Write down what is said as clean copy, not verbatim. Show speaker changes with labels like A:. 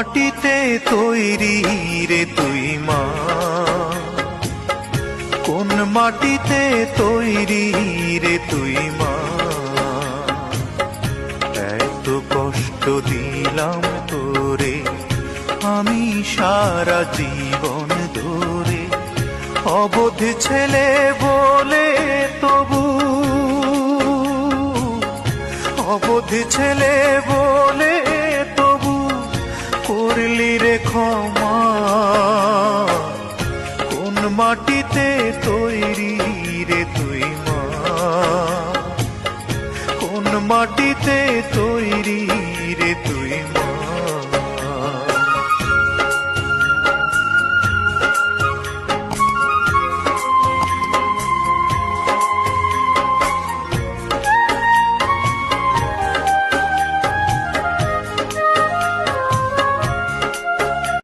A: মাটিতে তৈরি রে তুই মা, কোন মাটিতে তৈরি রে তুই মা। এত কষ্ট দিলাম তোরে আমি সারা জীবন ধরে, অবোধ ছেলে বলে তবু, অবোধ ছেলে বলে তবু করলি রে ক্ষমা। কোন মাটিতে তৈরি রে তুই মা, কোন মাটিতে তৈরি রে তুই মা।